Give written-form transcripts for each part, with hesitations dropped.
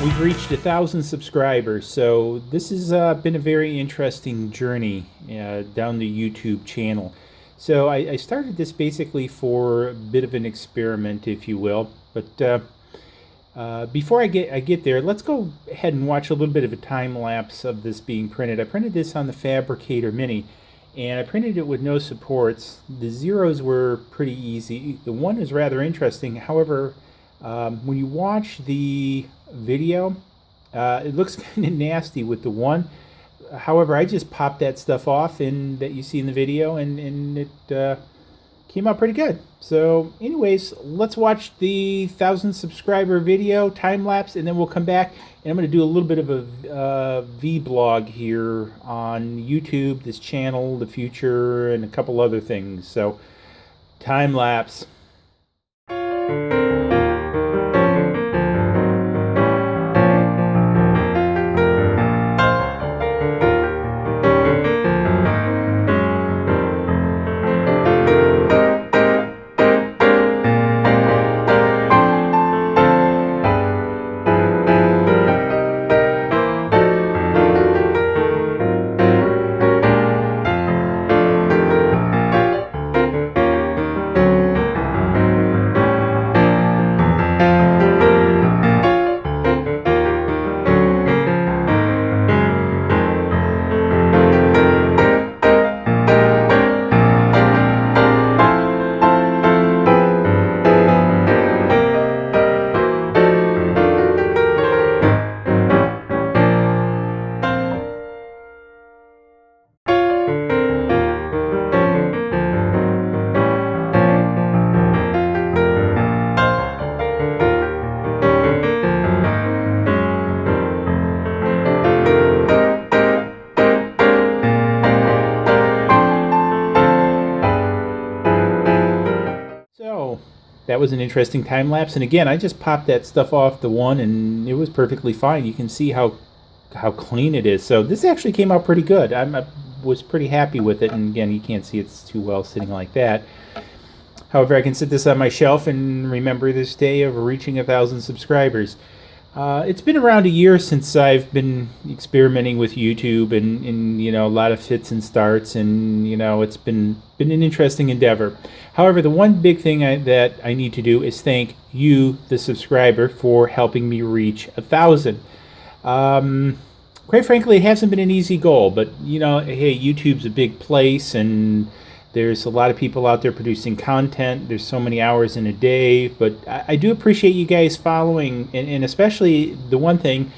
We've reached 1,000 subscribers, so this has been a very interesting journey down the YouTube channel. So I started this basically for a bit of an experiment, if you will. But before I get there, let's go ahead and watch a little bit of a time lapse of this being printed. I printed this on the Fabricator Mini, and I printed it with no supports. The zeros were pretty easy. The one is rather interesting. However, when you watch the video, it looks kind of nasty with the one. However, I just popped that stuff off and that you see in the video, and it came out pretty good. So anyways, let's watch the 1,000 subscriber video time lapse, and then we'll come back and I'm going to do a little bit of a vBlog here on YouTube, this channel, the future, and a couple other things. So time lapse. So that was an interesting time lapse, and again, I just popped that stuff off the one and it was perfectly fine. You can see how clean it is. So this actually came out pretty good. I was pretty happy with it, and again, you can't see it's too well sitting like that. However, I can sit this on my shelf and remember this day of reaching 1,000 subscribers. It's been around a year since I've been experimenting with YouTube, and you know, a lot of fits and starts, and you know, it's been an interesting endeavor. However, the one big thing that I need to do is thank you, the subscriber, for helping me reach 1,000. Quite frankly, it hasn't been an easy goal, but you know, hey, YouTube's a big place, and there's a lot of people out there producing content. There's so many hours in a day, but I do appreciate you guys following, and especially the one thing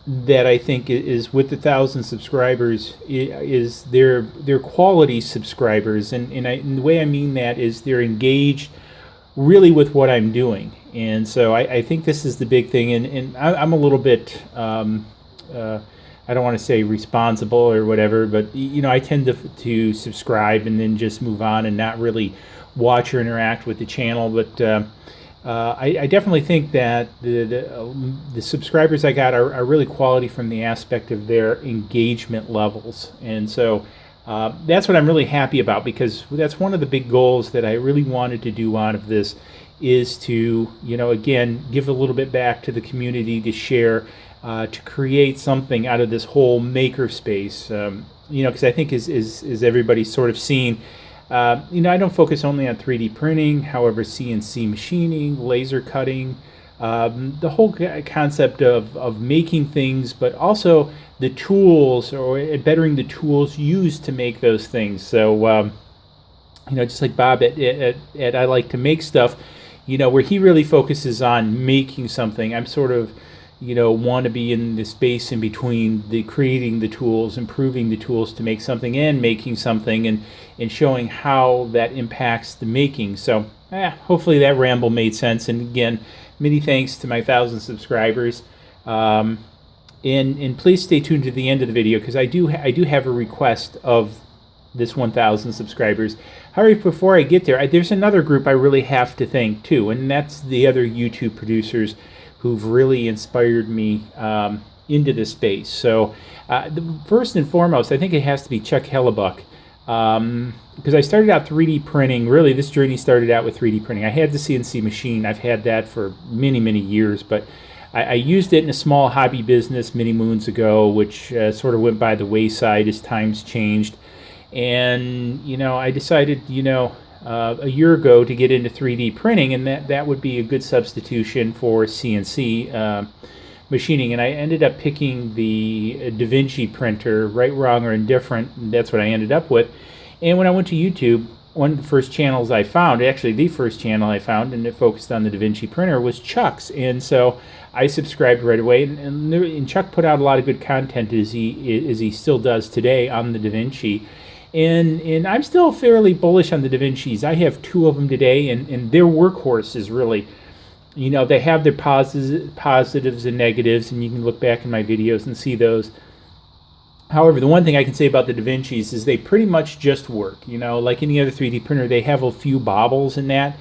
that I think is with the 1,000 subscribers is they're quality subscribers, and the way I mean that is they're engaged really with what I'm doing, and so I think this is the big thing, and I'm a little bit I don't want to say responsible or whatever, but you know, I tend to subscribe and then just move on and not really watch or interact with the channel. But I definitely think that the subscribers I got are really quality from the aspect of their engagement levels, and so that's what I'm really happy about, because that's one of the big goals that I really wanted to do out of this, is to, you know, again, give a little bit back to the community, to share, to create something out of this whole maker space. You know, because I think as everybody's sort of seen, you know, I don't focus only on 3D printing. However, CNC machining, laser cutting, the whole concept of making things, but also the tools, or bettering the tools used to make those things. So, you know, just like Bob at I Like to Make Stuff, you know, where he really focuses on making something, I'm sort of, you know, want to be in the space in between the creating the tools, improving the tools to make something, and making something, and showing how that impacts the making. So hopefully that ramble made sense. And again, many thanks to my 1,000 subscribers. And please stay tuned to the end of the video, because I do have a request of this 1,000 subscribers. However, before I get there, there's another group I really have to thank too, and that's the other YouTube producers who've really inspired me into this space. So first and foremost, I think it has to be Chuck Hellebuyck, because I started out 3D printing. Really, this journey started out with 3D printing. I had the CNC machine. I've had that for many, many years, but I used it in a small hobby business many moons ago, which sort of went by the wayside as times changed. And, I decided, a year ago to get into 3D printing, and that would be a good substitution for CNC machining. And I ended up picking the Da Vinci printer, right, wrong, or indifferent. And that's what I ended up with. And when I went to YouTube, one of the first channels I found, actually the first channel I found, and it focused on the Da Vinci printer, was Chuck's. And so I subscribed right away. And Chuck put out a lot of good content, as he still does today, on the Da Vinci. And I'm still fairly bullish on the Da Vincis. I have 2 of them today, and their workhorse is really, they have their positives and negatives, and you can look back in my videos and see those. However, the one thing I can say about the Da Vincis is they pretty much just work. Like any other 3D printer, they have a few bobbles in that.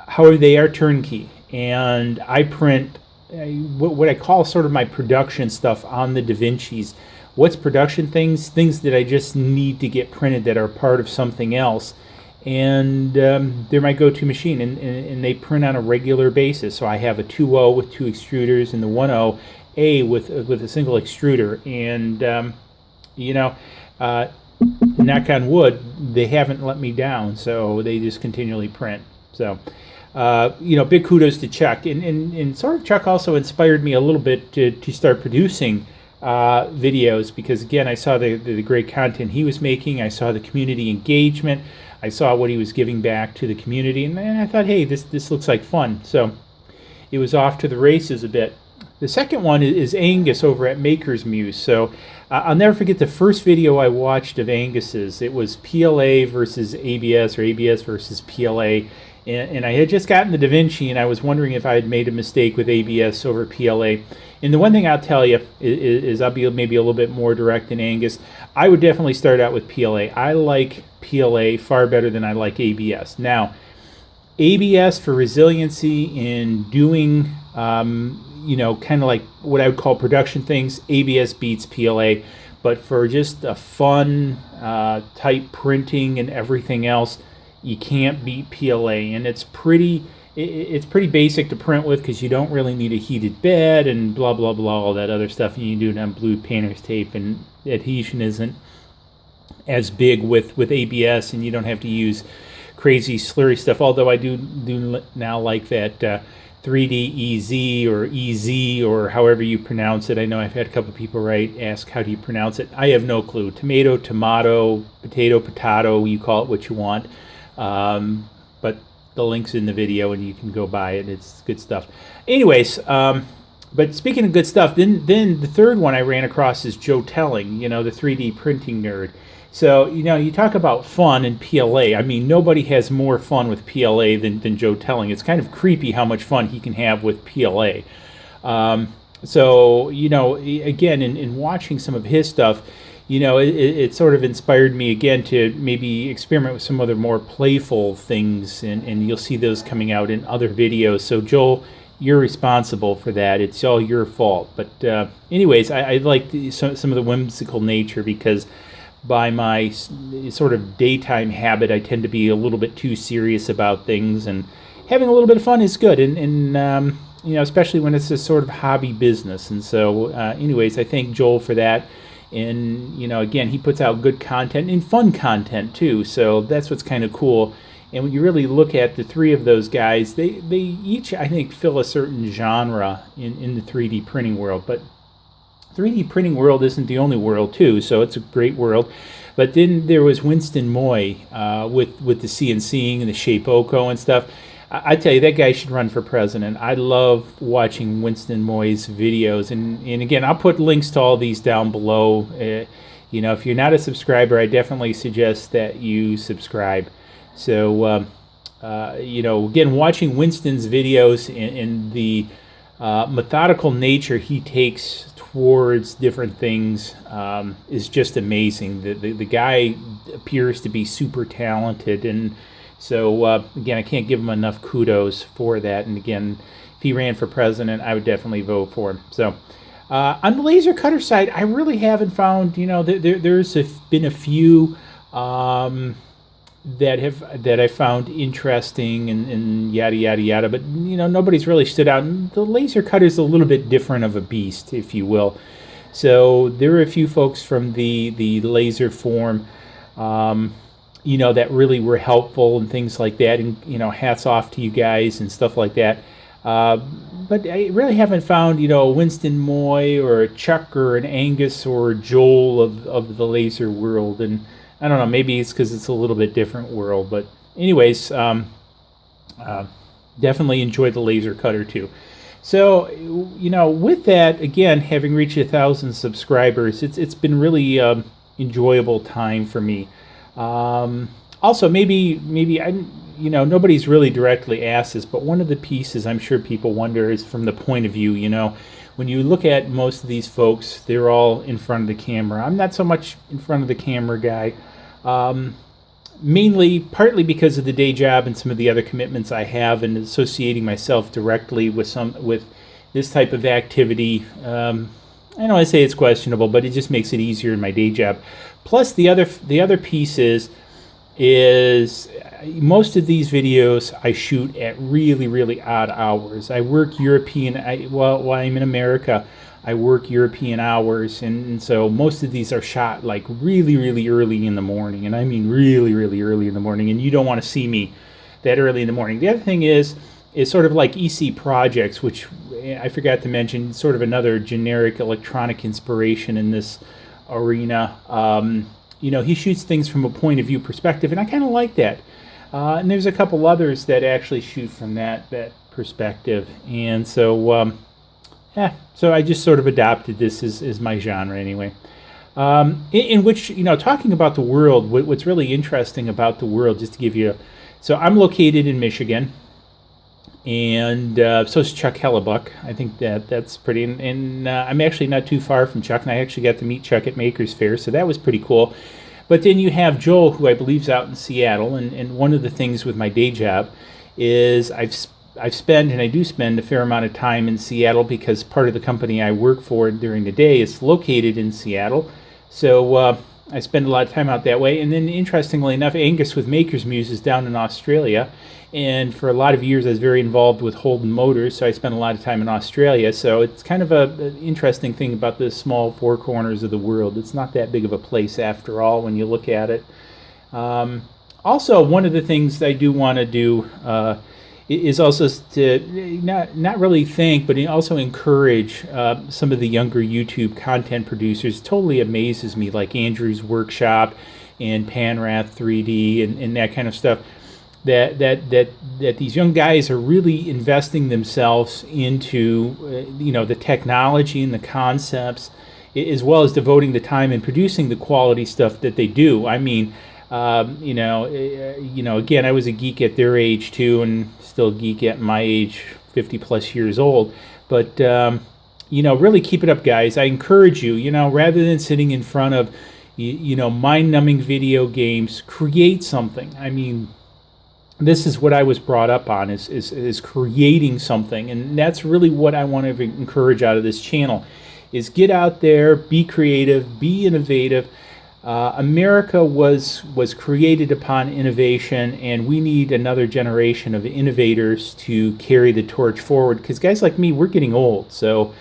However, they are turnkey. And I print what I call sort of my production stuff on the Da Vincis. What's production things? Things that I just need to get printed that are part of something else. And they're my go-to machine. And they print on a regular basis. So I have a 2.0 with 2 extruders and the 1.0A with a single extruder. And knock on wood, they haven't let me down, so they just continually print. So, big kudos to Chuck. And sort of Chuck also inspired me a little bit to start producing videos, because, again, I saw the great content he was making. I saw the community engagement. I saw what he was giving back to the community, and I thought, hey, this looks like fun. So it was off to the races a bit. The second one is Angus over at Maker's Muse. So I'll never forget the first video I watched of Angus's. It was PLA versus ABS, or ABS versus PLA. And I had just gotten the Da Vinci, and I was wondering if I had made a mistake with ABS over PLA. And the one thing I'll tell you is I'll be maybe a little bit more direct than Angus. I would definitely start out with PLA. I like PLA far better than I like ABS. Now, ABS for resiliency in doing kind of like what I would call production things, ABS beats PLA. But for just a fun type printing and everything else, you can't beat PLA. And it's pretty basic to print with, because you don't really need a heated bed and blah blah blah, all that other stuff you do on blue painter's tape. And adhesion isn't as big with ABS, and you don't have to use crazy slurry stuff. Although I do now like that 3D EZ or EZ, or however you pronounce it. I know I've had a couple of people ask, how do you pronounce it? I have no clue. Tomato, potato, you call it what you want. But the link's in the video, and you can go buy it. It's good stuff. Anyways, but speaking of good stuff, then the third one I ran across is Joe Telling, the 3D printing nerd. So, you talk about fun in PLA. I mean, nobody has more fun with PLA than Joe Telling. It's kind of creepy how much fun he can have with PLA. So, again, in watching some of his stuff, it sort of inspired me again to maybe experiment with some other more playful things, and you'll see those coming out in other videos. So, Joel, you're responsible for that. It's all your fault. But anyways, I like some of the whimsical nature, because by my sort of daytime habit, I tend to be a little bit too serious about things, and having a little bit of fun is good, and especially when it's a sort of hobby business. And so, anyways, I thank Joel for that. And, again, he puts out good content and fun content too, so that's what's kind of cool. And when you really look at the 3 of those guys, they each, I think, fill a certain genre in the 3D printing world. But 3D printing world isn't the only world too, so it's a great world. But then there was Winston Moy with the CNCing and the Shape Oko and stuff. I tell you, that guy should run for president. I love watching Winston Moy's videos. And again, I'll put links to all these down below. If you're not a subscriber, I definitely suggest that you subscribe. So, again, watching Winston's videos and the methodical nature he takes towards different things is just amazing. The guy appears to be super talented, and so again, I can't give him enough kudos for that. And again, if he ran for president, I would definitely vote for him. So on the laser cutter side, I really haven't found, there's been a few that I found interesting and yada yada yada. But nobody's really stood out. And the laser cutter is a little bit different of a beast, if you will. So there are a few folks from the laser form, that really were helpful and things like that. And hats off to you guys and stuff like that. But I really haven't found, a Winston Moy or a Chuck or an Angus or a Joel of the laser world. And I don't know, maybe it's because it's a little bit different world. But anyways, definitely enjoy the laser cutter too. So, with that, again, having reached 1,000 subscribers, it's been really enjoyable time for me. Also, maybe nobody's really directly asked this, but one of the pieces I'm sure people wonder is from the point of view, when you look at most of these folks, they're all in front of the camera. I'm not so much in front of the camera guy, partly because of the day job and some of the other commitments I have, and associating myself directly with this type of activity. I know I say it's questionable, but it just makes it easier in my day job. Plus, the other piece is most of these videos I shoot at really, really odd hours. I work European, while I'm in America, I work European hours, and so most of these are shot like really, really early in the morning, and I mean really, really early in the morning, and you don't want to see me that early in the morning. The other thing is sort of like EC Projects, which I forgot to mention, sort of another generic electronic inspiration in this arena. He shoots things from a point of view perspective, and I kind of like that. And there's a couple others that actually shoot from that perspective, and so so I just sort of adopted this as my genre anyway. In which, talking about the world, what's really interesting about the world, just to give you so I'm located in Michigan, and so is Chuck Hellebuyck. I think that's pretty, and I'm actually not too far from Chuck, and I actually got to meet Chuck at Makers Faire, so that was pretty cool. But then you have Joel, who I believe is out in Seattle, and one of the things with my day job is I've spent, and I do spend, a fair amount of time in Seattle because part of the company I work for during the day is located in Seattle. So I spend a lot of time out that way. And then, interestingly enough, Angus with Makers Muse is down in Australia. And for a lot of years, I was very involved with Holden Motors, so I spent a lot of time in Australia. So it's kind of an interesting thing about the small four corners of the world. It's not that big of a place after all when you look at it. Also, one of the things I do want to do is also to not really thank, but also encourage some of the younger YouTube content producers. It totally amazes me, like Andrew's Workshop and Panoreth 3D and that kind of stuff. That these young guys are really investing themselves into the technology and the concepts, as well as devoting the time and producing the quality stuff that they do. I mean, again, I was a geek at their age too, and still a geek at my age, 50 plus years old. But really keep it up, guys. I encourage you. Rather than sitting in front of mind-numbing video games, create something. I mean, this is what I was brought up on, is creating something, and that's really what I want to encourage out of this channel, is get out there, be creative, be innovative. America was created upon innovation, and we need another generation of innovators to carry the torch forward, because guys like me, we're getting old. So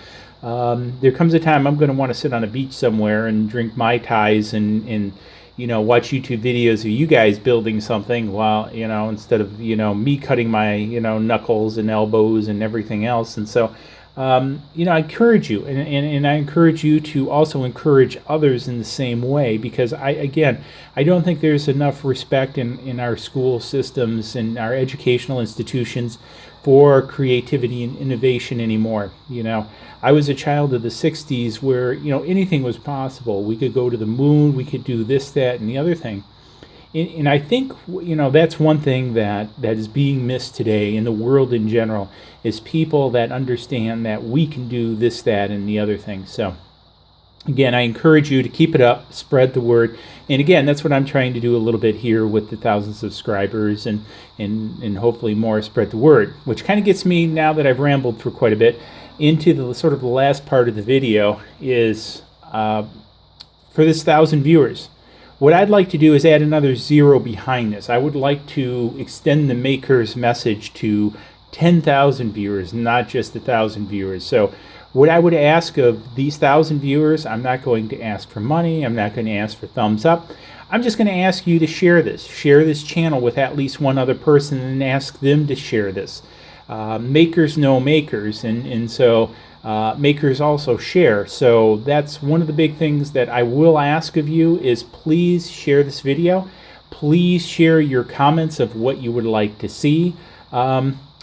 there comes a time I'm going to want to sit on a beach somewhere and drink Mai Tais and watch YouTube videos of you guys building something while, instead of, me cutting my, knuckles and elbows and everything else. And so, I encourage you, and I encourage you to also encourage others in the same way, because I don't think there's enough respect in our school systems and our educational institutions for creativity and innovation anymore. I was a child of the 60s where, anything was possible. We could go to the moon, we could do this, that, and the other thing. And I think, that's one thing that is being missed today in the world in general, is people that understand that we can do this, that, and the other thing. So, again, I encourage you to keep it up, spread the word. And again, that's what I'm trying to do a little bit here with the 1,000 subscribers and hopefully more, spread the word. Which kind of gets me, now that I've rambled for quite a bit, into the sort of the last part of the video is for this 1,000 viewers. what I'd like to do is add another 0 behind this. I would like to extend the maker's message to 10,000 viewers, not just 1,000 viewers. So what I would ask of these 1,000 viewers, I'm not going to ask for money. I'm not going to ask for thumbs up. I'm just going to ask you to share this channel with at least one other person, and ask them to share this. Makers know makers, and so makers also share. So that's one of the big things that I will ask of you is please share this video. Please share your comments of what you would like to see.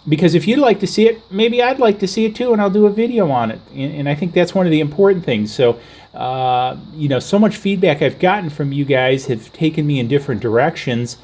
Because if you'd like to see it, maybe I'd like to see it too, and I'll do a video on it. And I think that's one of the important things. So, you know, so much feedback I've gotten from you guys have taken me in different directions,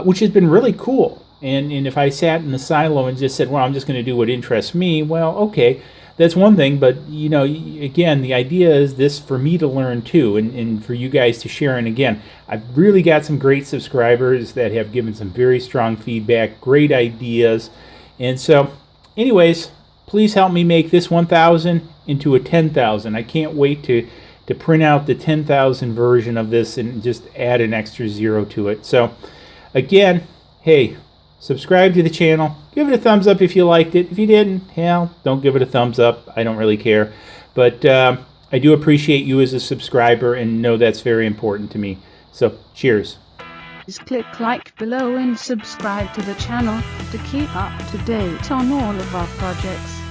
which has been really cool. And if I sat in the silo and just said, well, I'm just going to do what interests me, well, okay, that's one thing. But, you know, again, the idea is this for me to learn too, and for you guys to share. And again, I've really got some great subscribers that have given some very strong feedback, great ideas. And so, anyways, please help me make this 1,000 into a 10,000. I can't wait to print out the 10,000 version of this and just add an extra 0 to it. So, again, hey, subscribe to the channel. Give it a thumbs up if you liked it. If you didn't, hell, don't give it a thumbs up. I don't really care. But I do appreciate you as a subscriber and know that's very important to me. So, cheers. Please click like below and subscribe to the channel to keep up to date on all of our projects.